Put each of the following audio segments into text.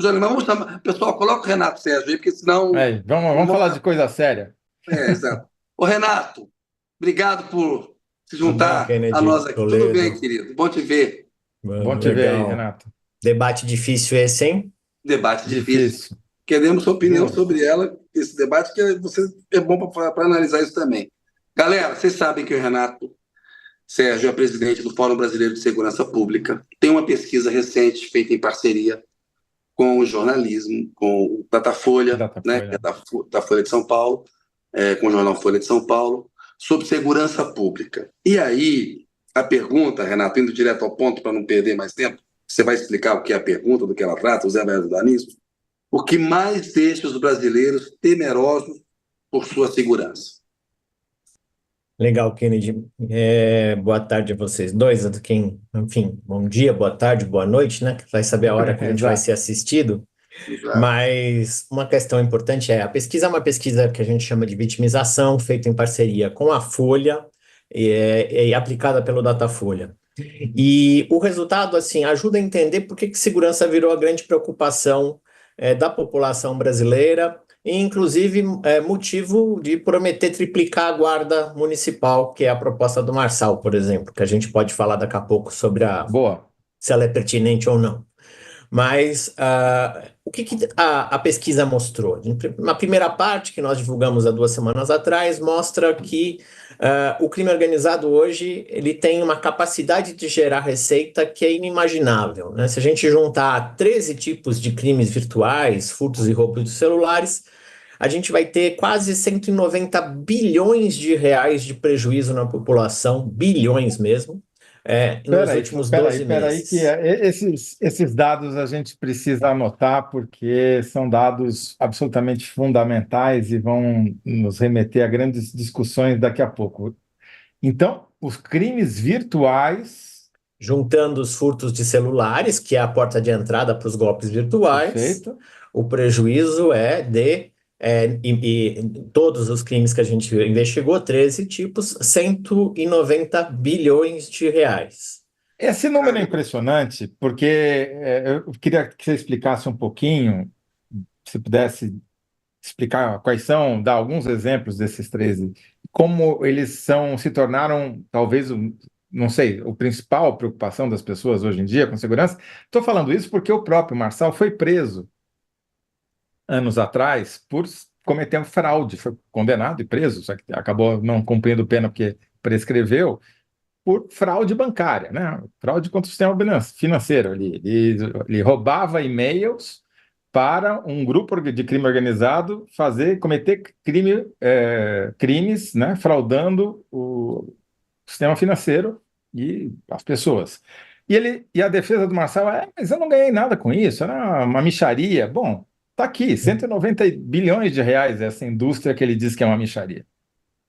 Jânio, mas vamos chamar. Pessoal, coloca o Renato Sérgio aí, porque senão. Aí, vamos falar de coisa séria. Exato. Ô, Renato, obrigado por se Tudo bom, juntar a Kennedy? nós aqui. Tudo bem, Toledo. querido? Bom te ver. Bom te ver aí, Legal. Renato. Debate difícil esse, hein? Debate difícil. Difícil. Queremos sua opinião Justo. sobre ela, esse debate, que você é bom para analisar isso também. Galera, vocês sabem que o Renato Sérgio é presidente do Fórum Brasileiro de Segurança Pública. Tem uma pesquisa recente feita em parceria com o jornalismo, com o Datafolha, né, que é Datafolha. da Folha de São Paulo, com o jornal Folha de São Paulo, sobre segurança pública. E aí, a pergunta, Renato, indo direto ao ponto para não perder mais tempo, você vai explicar o que é a pergunta, do que ela trata, o Zé vai ajudar nisso. O que mais deixa os brasileiros temerosos por sua segurança? Legal, Kennedy. Boa tarde a vocês dois. Enfim, bom dia, boa tarde, boa noite, né? Vai saber a hora que a gente vai ser Exato. assistido. Exato. Mas uma questão importante a pesquisa é uma pesquisa que a gente chama de vitimização, feita em parceria com a Folha e aplicada pelo Datafolha. E o resultado, assim, ajuda a entender por que segurança virou a grande preocupação da população brasileira, e inclusive motivo de prometer triplicar a guarda municipal, que é a proposta do Marçal, por exemplo, que a gente pode falar daqui a pouco sobre Boa. se ela é pertinente ou não. Mas o que a pesquisa mostrou? Na primeira parte, que nós divulgamos há 2 semanas atrás, mostra que o crime organizado hoje ele tem uma capacidade de gerar receita que é inimaginável, né? Se a gente juntar 13 tipos de crimes virtuais, furtos e roubos de celulares, a gente vai ter quase 190 bilhões de reais de prejuízo na população, bilhões mesmo, nos Peraí, últimos peraí, 12 peraí, que meses. esses dados a gente precisa anotar porque são dados absolutamente fundamentais e vão nos remeter a grandes discussões daqui a pouco. Então, os crimes virtuais, Juntando os furtos de celulares, que é a porta de entrada para os golpes virtuais, perfeito? o prejuízo é de, todos os crimes que a gente investigou, 13 tipos, 190 bilhões de reais. Esse número é impressionante porque eu queria que você explicasse um pouquinho, se pudesse explicar quais são, dar alguns exemplos desses 13, como eles se tornaram, talvez, não sei, a principal preocupação das pessoas hoje em dia com segurança. Estou falando isso porque o próprio Marçal foi preso anos atrás por cometer fraude, foi condenado e preso, só que acabou não cumprindo pena porque prescreveu, por fraude bancária, né? Fraude contra o sistema financeiro. Ele roubava e-mails para um grupo de crime organizado cometer crimes, né? Fraudando o sistema financeiro e as pessoas. E a defesa do Marçal mas eu não ganhei nada com isso, era uma mixaria. Bom, tá aqui, 190 bilhões de reais essa indústria que ele diz que é uma mixaria.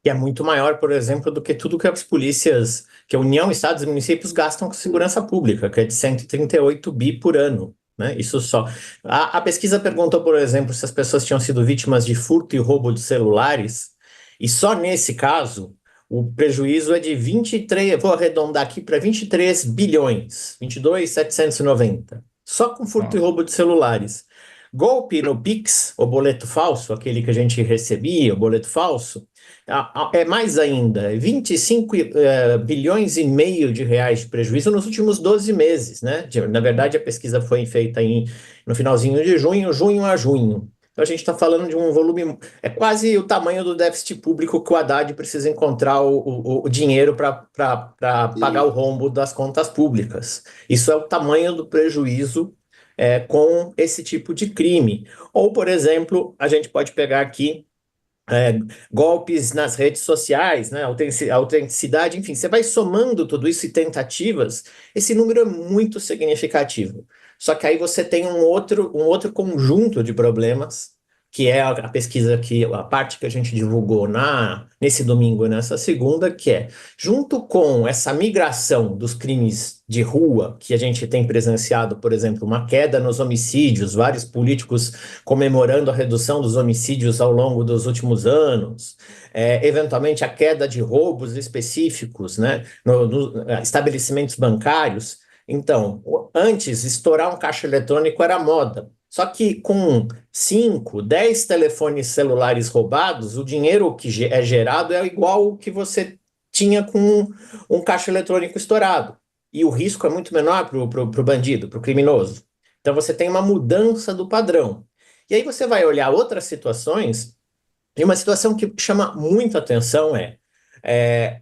Que é muito maior, por exemplo, do que tudo que as polícias, que a União, Estados e municípios gastam com segurança pública, que é de 138 bi por ano, né? Isso só. A pesquisa perguntou, por exemplo, se as pessoas tinham sido vítimas de furto e roubo de celulares, e só nesse caso, o prejuízo é de 23, vou arredondar aqui para 23 bilhões, 22.790, só com furto e Nossa. roubo de celulares. Golpe no Pix, o boleto falso, aquele que a gente recebia, o boleto falso, é mais ainda, 25 bilhões e meio de reais de prejuízo nos últimos 12 meses, né? Na verdade, a pesquisa foi feita no finalzinho de junho a junho. Então, a gente está falando de um volume, é quase o tamanho do déficit público que o Haddad precisa encontrar o dinheiro para pagar o E, rombo das contas públicas. Isso é o tamanho do prejuízo com esse tipo de crime. Ou, por exemplo, a gente pode pegar aqui é, golpes nas redes sociais, né, autenticidade, enfim, você vai somando tudo isso e tentativas, esse número é muito significativo. Só que aí você tem um outro conjunto de problemas, que é a pesquisa a parte que a gente divulgou nesse domingo e nessa segunda, que é, junto com essa migração dos crimes de rua, que a gente tem presenciado, por exemplo, uma queda nos homicídios, vários políticos comemorando a redução dos homicídios ao longo dos últimos anos, eventualmente a queda de roubos específicos, né, nos estabelecimentos bancários. Então, antes, estourar um caixa eletrônico era moda. Só que com 5, 10 telefones celulares roubados, o dinheiro que é gerado é igual ao que você tinha com um caixa eletrônico estourado. E o risco é muito menor para o bandido, para o criminoso. Então você tem uma mudança do padrão. E aí você vai olhar outras situações, e uma situação que chama muita atenção é,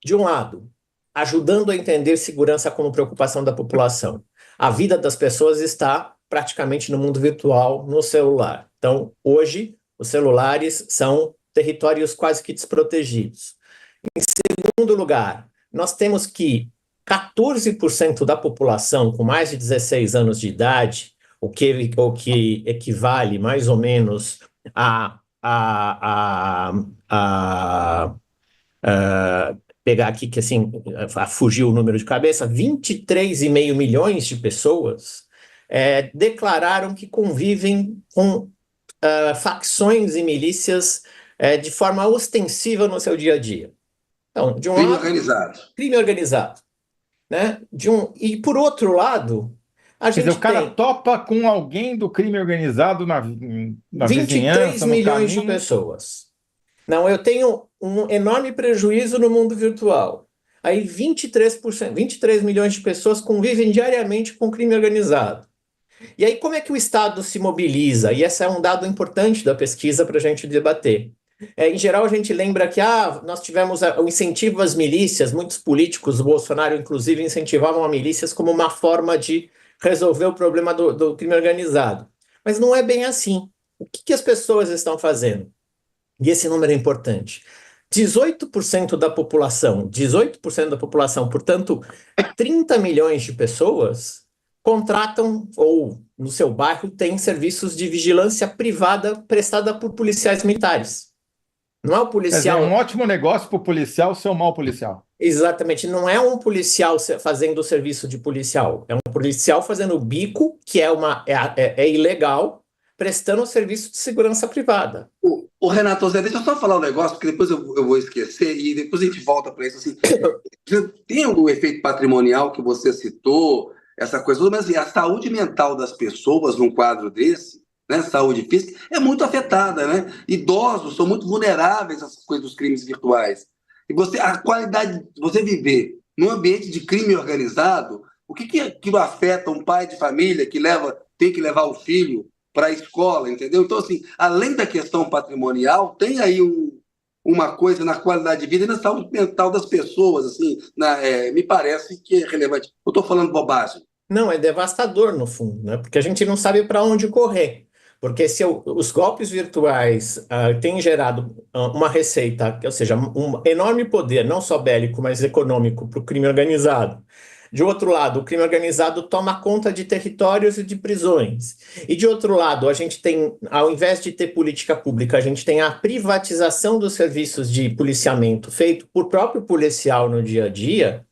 de um lado, ajudando a entender segurança como preocupação da população. A vida das pessoas está praticamente no mundo virtual, no celular. Então, hoje, os celulares são territórios quase que desprotegidos. Em segundo lugar, nós temos que 14% da população com mais de 16 anos de idade, o que equivale mais ou menos a pegar aqui que assim, fugiu o número de cabeça, 23,5 milhões de pessoas declararam que convivem com facções e milícias de forma ostensiva no seu dia a dia. Então, de um Crime lado, organizado. crime organizado, né? E por outro lado, a Quer dizer, gente o cara tem topa com alguém do crime organizado na 23 vizinhança, no milhões de caminho. pessoas. Não, eu tenho um enorme prejuízo no mundo virtual. Aí 23%, 23 milhões de pessoas convivem diariamente com crime organizado. E aí como é que o Estado se mobiliza? E esse é um dado importante da pesquisa para a gente debater. Em geral, a gente lembra que nós tivemos o incentivo às milícias, muitos políticos, o Bolsonaro inclusive, incentivavam as milícias como uma forma de resolver o problema do crime organizado. Mas não é bem assim. O que as pessoas estão fazendo? E esse número é importante. 18% da população, portanto, 30 milhões de pessoas contratam ou no seu bairro tem serviços de vigilância privada prestada por policiais militares. Não é o Quer dizer, é um policial, ótimo negócio para o policial ser um mau policial. exatamente, não é um policial fazendo o serviço de policial, é um policial fazendo o bico, que é ilegal, prestando o serviço de segurança privada. O Renato Zé, deixa eu só falar um negócio, porque depois eu vou esquecer e depois a gente volta para isso. Assim, tem o efeito patrimonial que você citou, essa coisa toda, mas assim, a saúde mental das pessoas num quadro desse, né, saúde física, é muito afetada, né? Idosos são muito vulneráveis às coisas dos crimes virtuais. E a qualidade, você viver num ambiente de crime organizado, o que aquilo afeta um pai de família que tem que levar o filho para a escola, entendeu? Então, assim, além da questão patrimonial, tem aí uma coisa na qualidade de vida e na saúde mental das pessoas, assim, me parece que é relevante. Eu estou falando bobagem. Não, é devastador no fundo, né? Porque a gente não sabe para onde correr. Porque se os golpes virtuais têm gerado uma receita, ou seja, um enorme poder, não só bélico, mas econômico, para o crime organizado. De outro lado, o crime organizado toma conta de territórios e de prisões. E de outro lado, a gente tem, ao invés de ter política pública, a gente tem a privatização dos serviços de policiamento feito por próprio policial no dia a dia.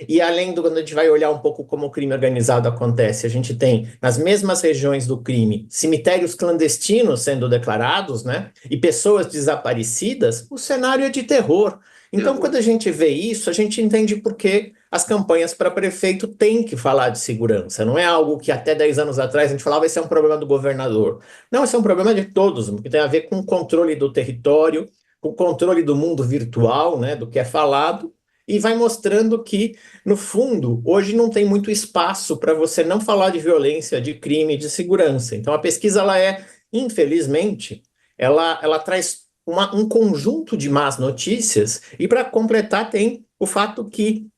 E além do, quando a gente vai olhar um pouco como o crime organizado acontece, a gente tem nas mesmas regiões do crime cemitérios clandestinos sendo declarados, né? E pessoas desaparecidas, o cenário é de terror. Então, quando a gente vê isso, a gente entende por que as campanhas para prefeito têm que falar de segurança. Não é algo que até 10 anos atrás a gente falava, esse é um problema do governador. Não, esse é um problema de todos, que tem a ver com o controle do território, com o controle do mundo virtual, né? Do que é falado. E vai mostrando que, no fundo, hoje não tem muito espaço para você não falar de violência, de crime, de segurança. Então, a pesquisa, infelizmente, ela traz um conjunto de más notícias e, para completar, tem o fato que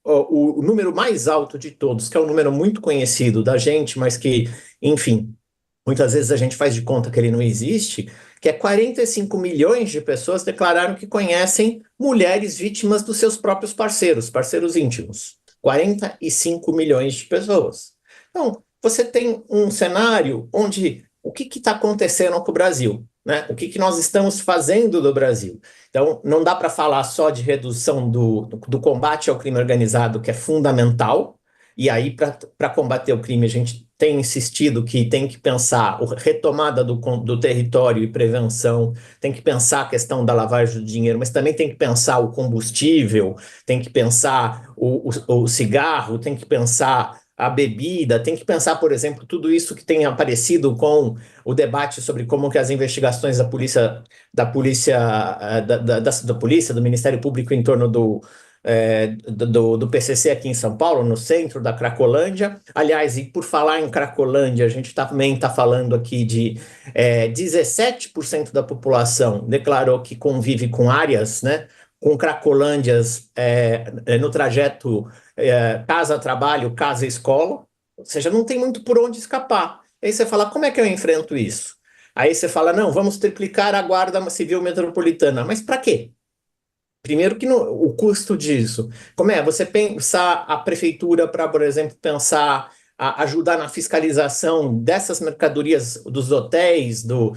o número mais alto de todos, que é um número muito conhecido da gente, mas que, enfim, muitas vezes a gente faz de conta que ele não existe, que é 45 milhões de pessoas declararam que conhecem mulheres vítimas dos seus próprios parceiros íntimos. 45 milhões de pessoas. Então, você tem um cenário onde o que está acontecendo com o Brasil? Né? O que nós estamos fazendo do Brasil? Então, não dá para falar só de redução do combate ao crime organizado, que é fundamental, e aí, para combater o crime, a gente tem insistido que tem que pensar a retomada do território e prevenção, tem que pensar a questão da lavagem do dinheiro, mas também tem que pensar o combustível, tem que pensar o cigarro, tem que pensar a bebida, tem que pensar, por exemplo, tudo isso que tem aparecido com o debate sobre como que as investigações da polícia, do Ministério Público em torno do PCC aqui em São Paulo, no centro da Cracolândia. Aliás, e por falar em Cracolândia, a gente também está falando aqui de 17% da população declarou que convive com áreas, né, com cracolândias no trajeto casa-trabalho, casa-escola, ou seja, não tem muito por onde escapar. Aí você fala, como é que eu enfrento isso? Aí você fala, não, vamos triplicar a Guarda Civil Metropolitana. Mas para quê? Primeiro que o custo disso. Como é? Você pensar a prefeitura para, por exemplo, pensar ajudar na fiscalização dessas mercadorias dos hotéis, do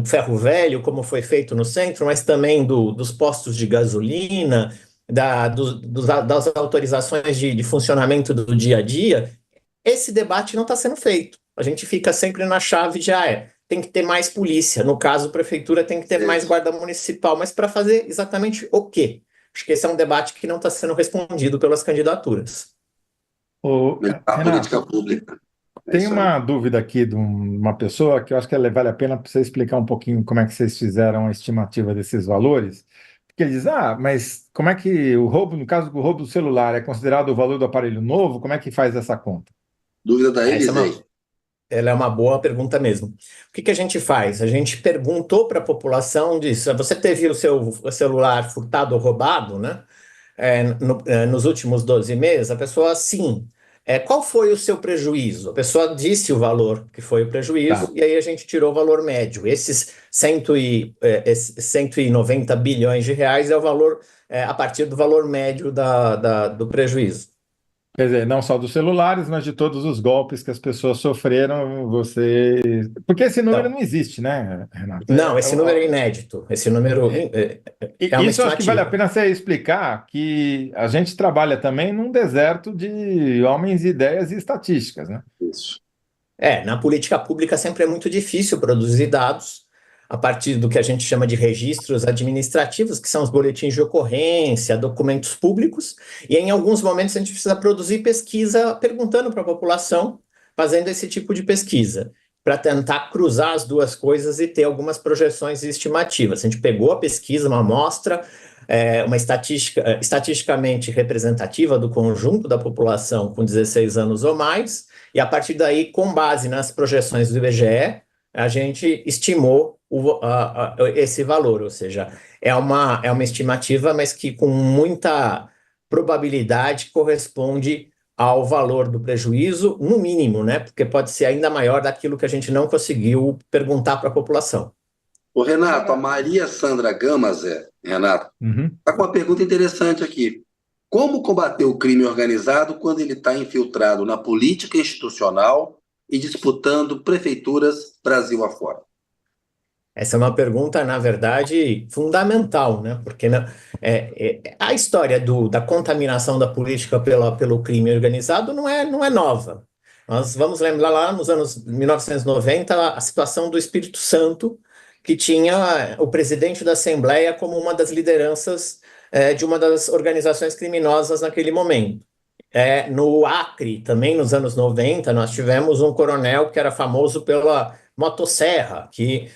ferro velho, como foi feito no centro, mas também dos postos de gasolina, das autorizações de funcionamento do dia a dia. Esse debate não está sendo feito. A gente fica sempre na chave de, tem que ter mais polícia. No caso, a prefeitura tem que ter mais guarda municipal. Mas para fazer exatamente o quê? Acho que esse é um debate que não está sendo respondido pelas candidaturas. A política pública. Tem uma dúvida aqui de uma pessoa que eu acho que vale a pena para você explicar um pouquinho como é que vocês fizeram a estimativa desses valores. Porque ele diz, mas como é que o roubo, no caso do roubo do celular, é considerado o valor do aparelho novo? Como é que faz essa conta? Dúvida da Elisei. Ela é uma boa pergunta mesmo. O que a gente faz? A gente perguntou para a população disso. Você teve o seu celular furtado ou roubado, né? Nos últimos 12 meses? A pessoa, sim. Qual foi o seu prejuízo? A pessoa disse o valor que foi o prejuízo, e aí a gente tirou o valor médio. Esses 190 bilhões de reais é o valor a partir do valor médio do prejuízo. Quer dizer, não só dos celulares, mas de todos os golpes que as pessoas sofreram, Porque esse número não existe, né, Renato? Não, esse número é inédito. Esse número é uma Isso eu acho que vale a pena você explicar que a gente trabalha também num deserto de homens, ideias e estatísticas, né? Isso. Na política pública sempre é muito difícil produzir dados a partir do que a gente chama de registros administrativos, que são os boletins de ocorrência, documentos públicos, e em alguns momentos a gente precisa produzir pesquisa perguntando para a população, fazendo esse tipo de pesquisa, para tentar cruzar as duas coisas e ter algumas projeções e estimativas. A gente pegou a pesquisa, uma amostra, uma estatisticamente representativa do conjunto da população com 16 anos ou mais, e a partir daí, com base nas projeções do IBGE, a gente estimou esse valor, ou seja, é uma estimativa, mas que com muita probabilidade corresponde ao valor do prejuízo, no mínimo, né? Porque pode ser ainda maior daquilo que a gente não conseguiu perguntar para a população. Ô, Renato, a Maria Sandra Gamas, Renato, está com uma pergunta interessante aqui. Como combater o crime organizado quando ele está infiltrado na política institucional e disputando prefeituras Brasil afora? Essa é uma pergunta, na verdade, fundamental, né? Porque a história da contaminação da política pelo crime organizado não é nova. Nós vamos lembrar lá nos anos 1990 a situação do Espírito Santo, que tinha o presidente da Assembleia como uma das lideranças de uma das organizações criminosas naquele momento. No Acre, também nos anos 90, nós tivemos um coronel que era famoso pela motosserra, que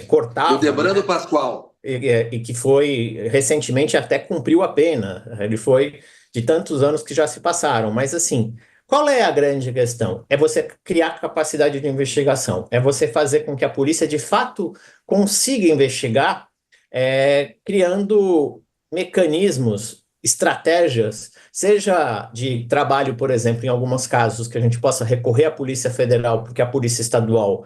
cortava... O Debrando Pascoal. E que foi, recentemente, até cumpriu a pena. Ele foi de tantos anos que já se passaram. Mas, assim, qual é a grande questão? É você criar capacidade de investigação. É você fazer com que a polícia, de fato, consiga investigar, criando mecanismos, estratégias, seja de trabalho, por exemplo, em alguns casos que a gente possa recorrer à Polícia Federal, porque a Polícia Estadual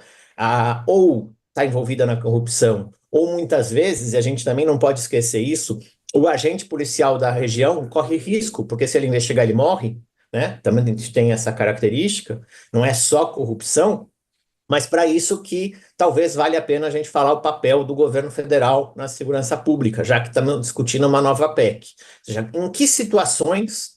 ou está envolvida na corrupção, ou muitas vezes, e a gente também não pode esquecer isso, o agente policial da região corre risco, porque se ele investigar, ele morre, né? Também a gente tem essa característica, não é só corrupção, mas para isso que talvez valha a pena a gente falar o papel do governo federal na segurança pública, já que estamos discutindo uma nova PEC. Ou seja, em que situações,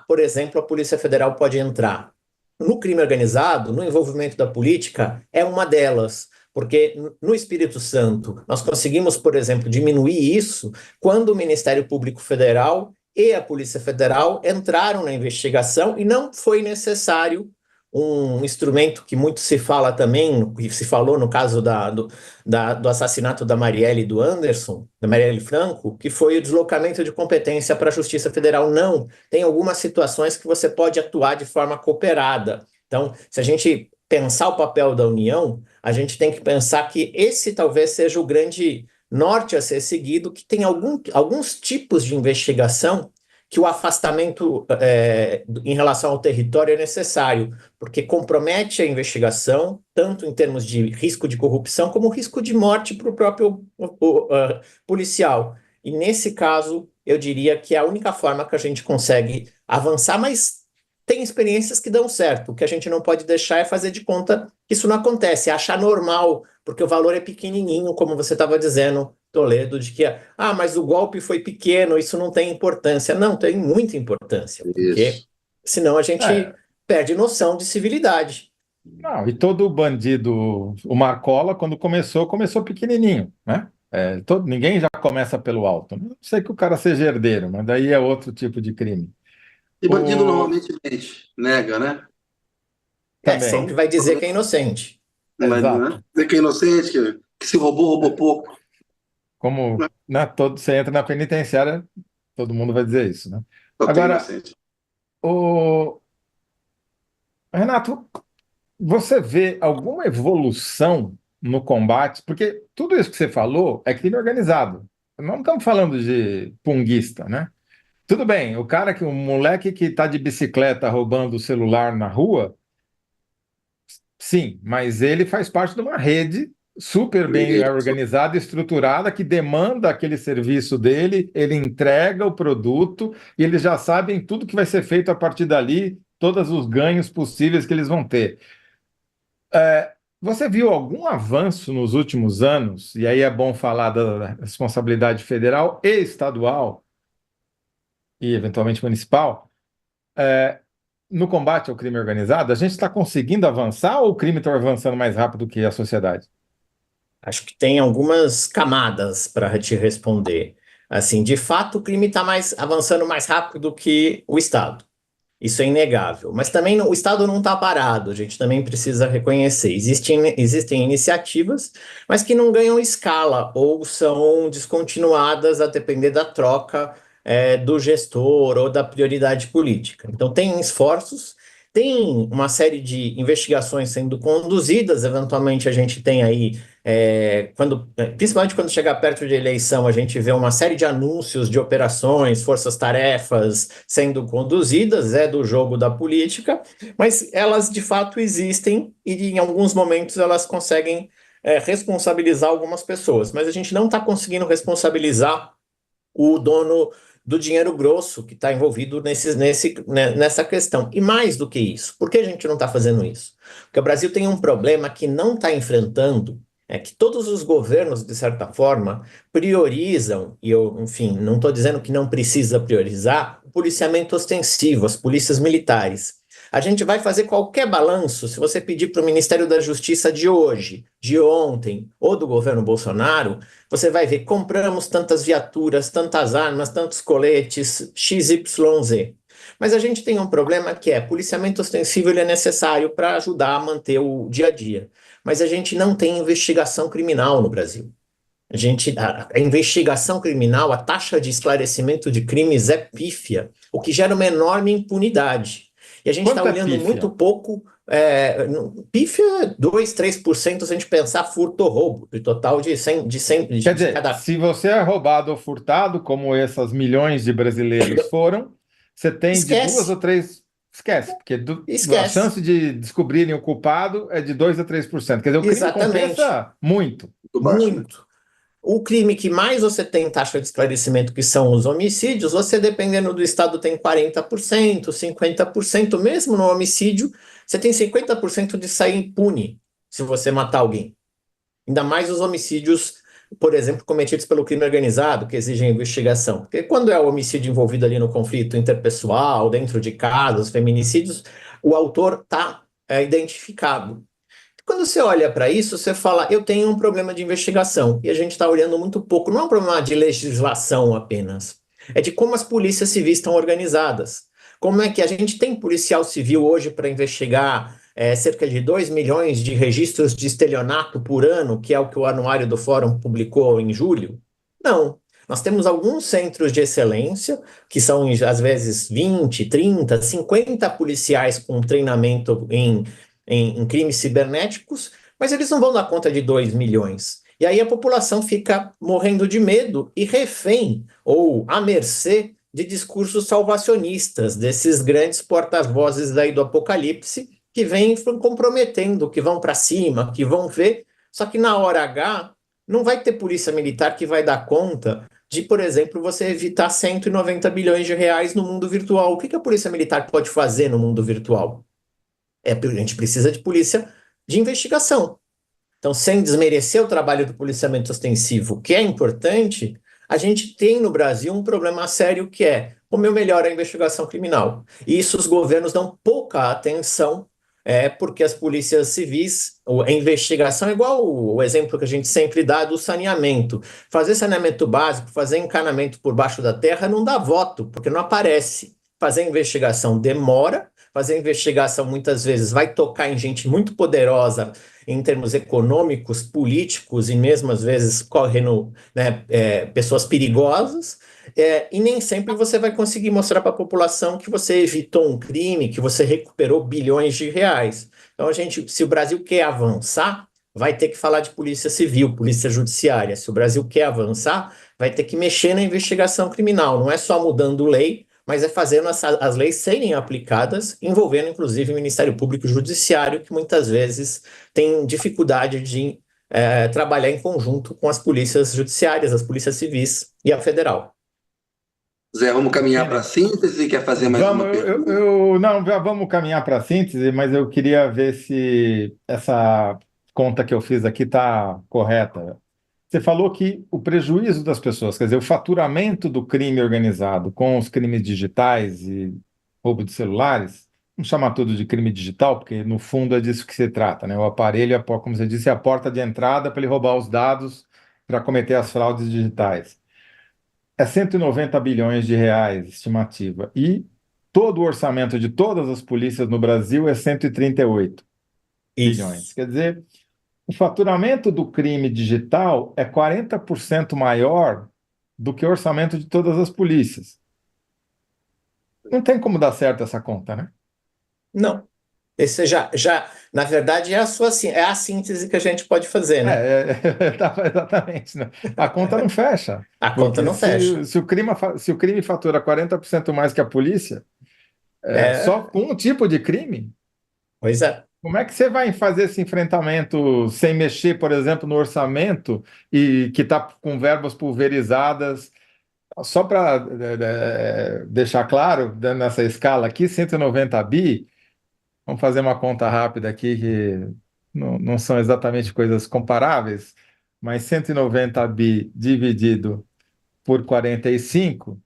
por exemplo, a Polícia Federal pode entrar? No crime organizado, no envolvimento da política, é uma delas, porque no Espírito Santo nós conseguimos, por exemplo, diminuir isso quando o Ministério Público Federal e a Polícia Federal entraram na investigação e não foi necessário um instrumento que muito se fala também, que se falou no caso do assassinato da Marielle e do Anderson, da Marielle Franco, que foi o deslocamento de competência para a Justiça Federal. Não, tem algumas situações que você pode atuar de forma cooperada. Então, se a gente pensar o papel da União, a gente tem que pensar que esse talvez seja o grande norte a ser seguido, que tem alguns tipos de investigação que o afastamento em relação ao território é necessário, porque compromete a investigação, tanto em termos de risco de corrupção, como risco de morte para o próprio policial. E nesse caso, eu diria que é a única forma que a gente consegue avançar, mas tem experiências que dão certo. O que a gente não pode deixar é fazer de conta que isso não acontece, é achar normal, porque o valor é pequenininho, como você estava dizendo, Toledo, de que, mas o golpe foi pequeno, isso não tem importância. Não, tem muita importância, porque Isso. senão a gente perde noção de civilidade. Não, e todo bandido, o Marcola, quando começou pequenininho, né? Ninguém já começa pelo alto. Não sei que o cara seja herdeiro, mas daí é outro tipo de crime. E bandido O... normalmente mente, nega, né? Também, Sempre vai dizer que é inocente. Mas, exato. né? Dizer que é inocente, que se roubou, roubou pouco. Como, né, você entra na penitenciária, todo mundo vai dizer isso, né? Só tem Agora, inocente. o Renato, você vê alguma evolução no combate? Porque tudo isso que você falou é crime organizado. Não estamos falando de punguista, né? Tudo bem, o moleque que está de bicicleta roubando o celular na rua, sim, mas ele faz parte de uma rede super bem Isso. organizada, estruturada, que demanda aquele serviço dele, ele entrega o produto e eles já sabem tudo que vai ser feito a partir dali, todos os ganhos possíveis que eles vão ter. Você viu algum avanço nos últimos anos, e aí é bom falar da responsabilidade federal e estadual, e eventualmente municipal, no combate ao crime organizado? A gente está conseguindo avançar ou o crime está avançando mais rápido que a sociedade? Acho que tem algumas camadas para te responder. Assim, de fato, o crime está avançando mais rápido que o Estado. Isso é inegável. Mas também o Estado não está parado, a gente também precisa reconhecer. Existem iniciativas, mas que não ganham escala ou são descontinuadas a depender da troca, do gestor ou da prioridade política. Então, tem esforços, tem uma série de investigações sendo conduzidas, eventualmente a gente tem aí principalmente quando chegar perto de eleição, a gente vê uma série de anúncios de operações, forças-tarefas sendo conduzidas, é do jogo da política, mas elas de fato existem e em alguns momentos elas conseguem responsabilizar algumas pessoas, mas a gente não está conseguindo responsabilizar o dono do dinheiro grosso que está envolvido nessa questão. E mais do que isso, por que a gente não está fazendo isso? Porque o Brasil tem um problema que não está enfrentando, é que todos os governos, de certa forma, priorizam, e eu, enfim, não estou dizendo que não precisa priorizar, o policiamento ostensivo, as polícias militares. A gente vai fazer qualquer balanço, se você pedir para o Ministério da Justiça de hoje, de ontem, ou do governo Bolsonaro, você vai ver, compramos tantas viaturas, tantas armas, tantos coletes, XYZ. Mas a gente tem um problema que policiamento ostensivo ele é necessário para ajudar a manter o dia a dia. Mas a gente não tem investigação criminal no Brasil. A investigação criminal, a taxa de esclarecimento de crimes é pífia, o que gera uma enorme impunidade. E a gente está Quanto é olhando pífia? muito pouco. Pífia, 2, 3% se a gente pensar furto ou roubo, do total de 100, Quer de dizer, cada. se você é roubado ou furtado, como essas milhões de brasileiros foram, você tem de duas Esquece, ou três. Esquece, porque a esquece. chance de descobrirem o culpado é de 2 a 3%. Quer dizer, o crime Exatamente. compensa muito. Muito baixo, né? Muito. O crime que mais você tem taxa de esclarecimento, que são os homicídios, você, dependendo do estado, tem 40%, 50%. Mesmo no homicídio, você tem 50% de sair impune se você matar alguém. Ainda mais os homicídios, por exemplo, cometidos pelo crime organizado, que exigem investigação. Porque quando é o homicídio envolvido ali no conflito interpessoal, dentro de casa, os feminicídios, o autor está identificado. Quando você olha para isso, você fala, eu tenho um problema de investigação, e a gente está olhando muito pouco, não é um problema de legislação apenas. é de como as polícias civis estão organizadas. Como é que a gente tem policial civil hoje para investigar cerca de 2 milhões de registros de estelionato por ano, que é o que o Anuário do Fórum publicou em julho? Não. Nós temos alguns centros de excelência, que são, às vezes, 20, 30, 50 policiais com treinamento em crimes cibernéticos, mas eles não vão dar conta de 2 milhões. E aí a população fica morrendo de medo e refém ou à mercê de discursos salvacionistas, desses grandes porta-vozes aí do apocalipse, que vêm comprometendo, que vão para cima, que vão ver, só que na hora H não vai ter polícia militar que vai dar conta de, por exemplo, você evitar 190 bilhões de reais no mundo virtual. O que a polícia militar pode fazer no mundo virtual? A gente precisa de polícia de investigação. Então, sem desmerecer o trabalho do policiamento ostensivo, que é importante, a gente tem no Brasil um problema sério que é como eu melhoro a investigação criminal. E isso os governos dão pouca atenção, porque as polícias civis, a investigação é igual o exemplo que a gente sempre dá do saneamento. Fazer saneamento básico, fazer encanamento por baixo da terra não dá voto, porque não aparece. Fazer investigação demora, fazer investigação muitas vezes vai tocar em gente muito poderosa em termos econômicos, políticos e mesmo às vezes correndo, né, pessoas perigosas, e nem sempre você vai conseguir mostrar para a população que você evitou um crime, que você recuperou bilhões de reais. Então, se o Brasil quer avançar, vai ter que falar de polícia civil, polícia judiciária. Se o Brasil quer avançar, vai ter que mexer na investigação criminal. Não é só mudando lei, mas é fazendo as leis serem aplicadas, envolvendo inclusive o Ministério Público e o Judiciário, que muitas vezes tem dificuldade de trabalhar em conjunto com as polícias judiciárias, as polícias civis e a federal. Zé, vamos caminhar para a síntese? Quer fazer mais uma pergunta? Não, vamos caminhar para a síntese, mas eu queria ver se essa conta que eu fiz aqui está correta. Você falou que o prejuízo das pessoas, quer dizer, o faturamento do crime organizado com os crimes digitais e roubo de celulares, vamos chamar tudo de crime digital, porque no fundo é disso que se trata, né? O aparelho, como você disse, é a porta de entrada para ele roubar os dados para cometer as fraudes digitais. É 190 bilhões de reais, estimativa. E todo o orçamento de todas as polícias no Brasil é 138 bilhões. Quer dizer, o faturamento do crime digital é 40% maior do que o orçamento de todas as polícias. Não tem como dar certo essa conta, né? Não. Esse na verdade, é a síntese que a gente pode fazer, né? Exatamente. Né? A conta não fecha. A conta não fecha. Se o crime fatura 40% mais que a polícia, só com um tipo de crime, pois é. como é que você vai fazer esse enfrentamento sem mexer, por exemplo, no orçamento e que está com verbas pulverizadas? Só para deixar claro, nessa escala aqui, 190 bi, vamos fazer uma conta rápida aqui, que não são exatamente coisas comparáveis, mas 190 bi dividido por 45,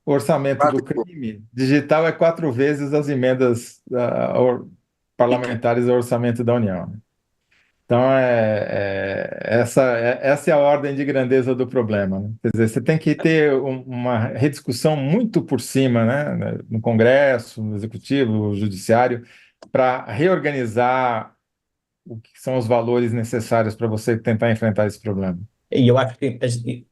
o orçamento do crime digital é 4 vezes as emendas parlamentares ao orçamento da União. Né? Então, essa é a ordem de grandeza do problema. Né? Quer dizer, você tem que ter uma rediscussão muito por cima, né? No Congresso, no Executivo, no Judiciário, para reorganizar o que são os valores necessários para você tentar enfrentar esse problema. E eu acho que,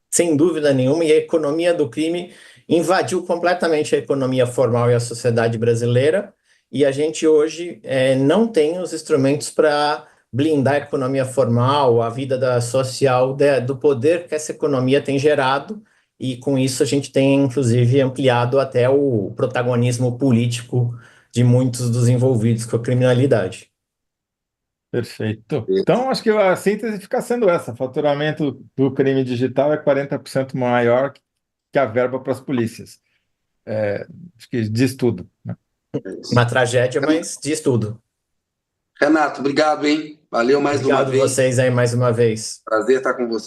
sem dúvida nenhuma, e a economia do crime invadiu completamente a economia formal e a sociedade brasileira, e a gente hoje não tem os instrumentos para blindar a economia formal, a vida social, do poder que essa economia tem gerado, e com isso a gente tem, inclusive, ampliado até o protagonismo político de muitos dos envolvidos com a criminalidade. Perfeito. Então, acho que a síntese fica sendo essa: o faturamento do crime digital é 40% maior que a verba para as polícias. Acho que diz tudo. Né? Uma tragédia, mas diz tudo. Renato, obrigado, hein? Valeu mais uma vez. Obrigado vocês aí mais uma vez. Prazer estar com você.